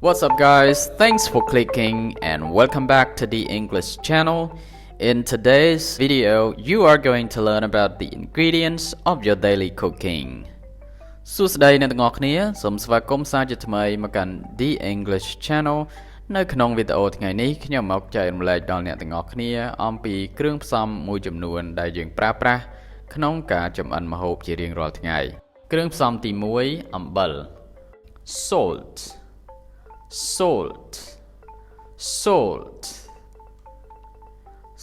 What's up guys, thanks for clicking and welcome back to the English channel. In today's video, you are going to learn about the ingredients of your daily cooking. សួស្តីអ្នកទាំងអស់គ្នា សូមស្វាគមន៍សាជាថ្មីមកកាន់ The English Channel នៅក្នុងវីដេអូថ្ងៃនេះខ្ញុំមកចែករំលែកដល់អ្នកទាំងអស់គ្នាអំពីគ្រឿងផ្សំមួយចំនួនដែលយើងប្រើប្រាស់ក្នុងការចម្អិនម្ហូបជារៀងរាល់ថ្ងៃគ្រឿងផ្សំទី1អំបិល salt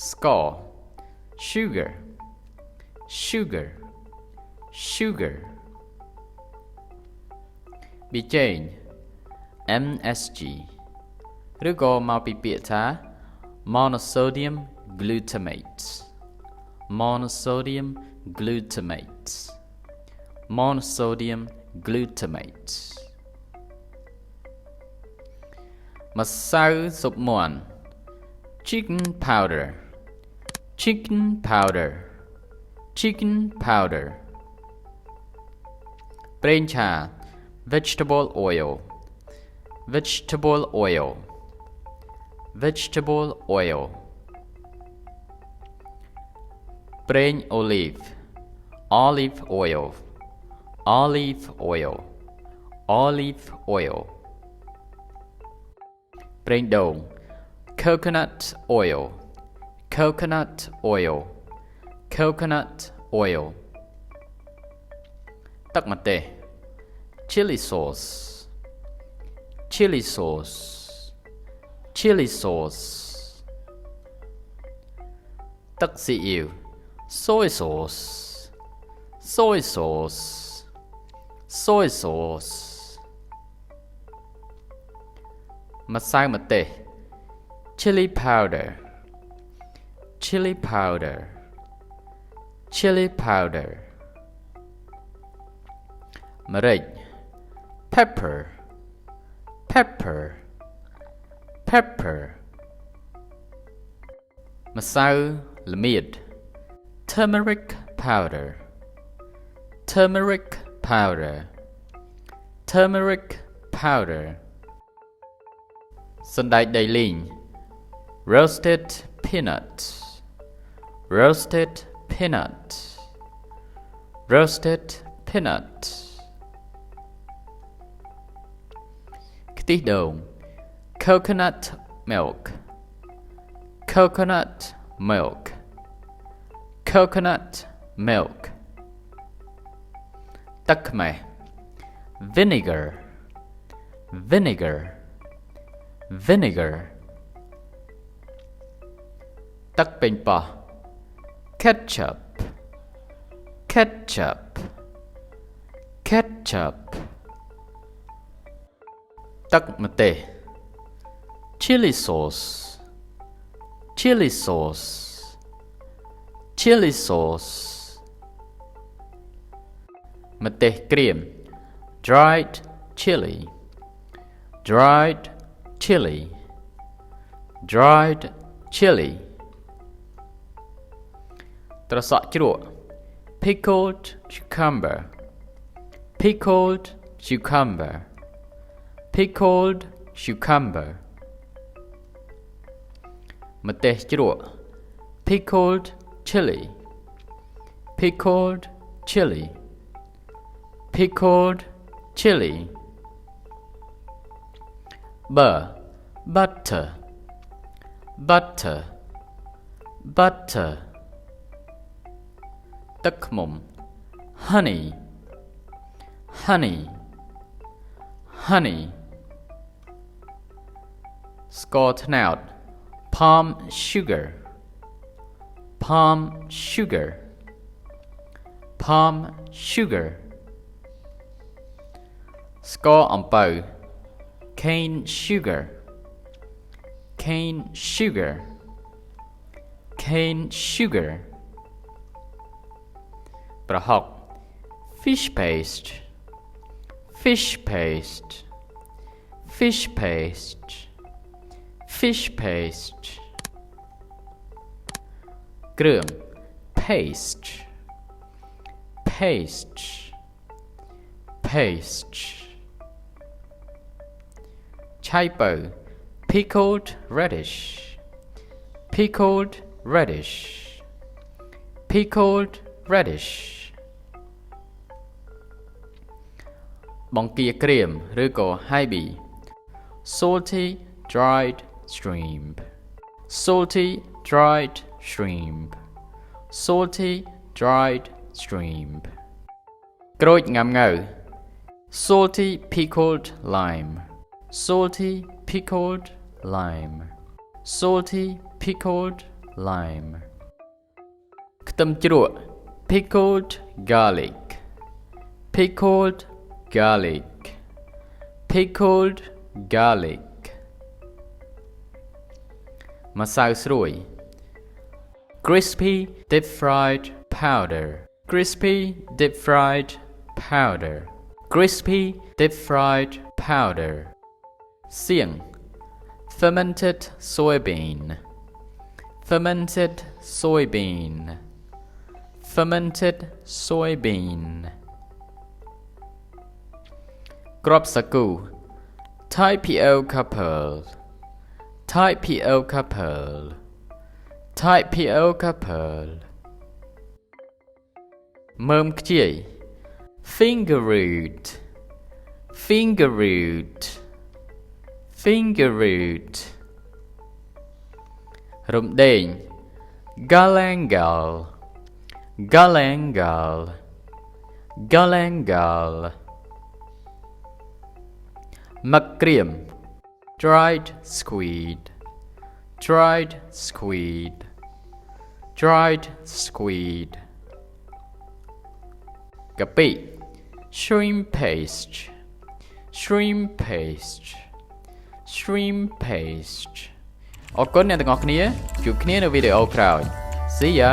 Score sugar ប៊ីចេង MSG ឬក៏មកពីពាក្យថា monosodium glutamate ម្សៅស៊ុបមាន់ chicken powder ប្រេងឆា vegetable oil ប្រេងអូលីវ olive oil ប្រេងដូង coconut oil ទឹកម្ទេស chili sauce ទឹកស៊ីអ៊ីវ soy sauce ម្សៅម្ទេស chili powder ម្រេច pepper ម្សៅល្មៀត turmeric powder សណ្តែកដីលីង roasted peanut ខ្ទិះដូង coconut milk ទឹកខ្មេះ vinegar ទឹកប៉េងប៉ោះ ketchup ទឹកម្ទេស chili sauce ម្ទេសក្រៀម dried chili ត្រសក់ជ្រក់ pickled cucumber ម្ទេសជ្រក់ pickled chili butter ទឹកឃ្មុំ honey ស្ករត្នោត palm sugar ស្ករអំពៅ cane sugar ប្រហុក fish paste គ្រឿង paste ឆៃពៅ pickled radish pickled radish pickled radish បង្គាក្រៀមឬក៏ Hybe salty dried shrimp salty dried shrimp salty dried shrimp ក្រូចង៉ាំងៅ salty pickled lime salty pickled lime salty pickled lime ខ្ទឹមជ្រក់ pickled garlic pickled garlic pickled garlic ម្សៅស្រួយ crispy deep fried powder crispy deep fried powder crispy deep fried powder សៀង fermented soybean fermented soybean fermented soybean គ្រាប់សាគូ tapioca pearl tapioca pearl tapioca pearl មើមខ្ជាយ Fingerroot Fingerroot Fingerroot រំដេង Galangal Galangal Galangal មឹកក្រៀម Dried squid Dried squid Dried squid កាពិ Shrimp paste Shrimp paste Shrimp paste អរគុណអ្នកទាំងអស់គ្នាជួបគ្នានៅវីដេអូក្រោយ See ya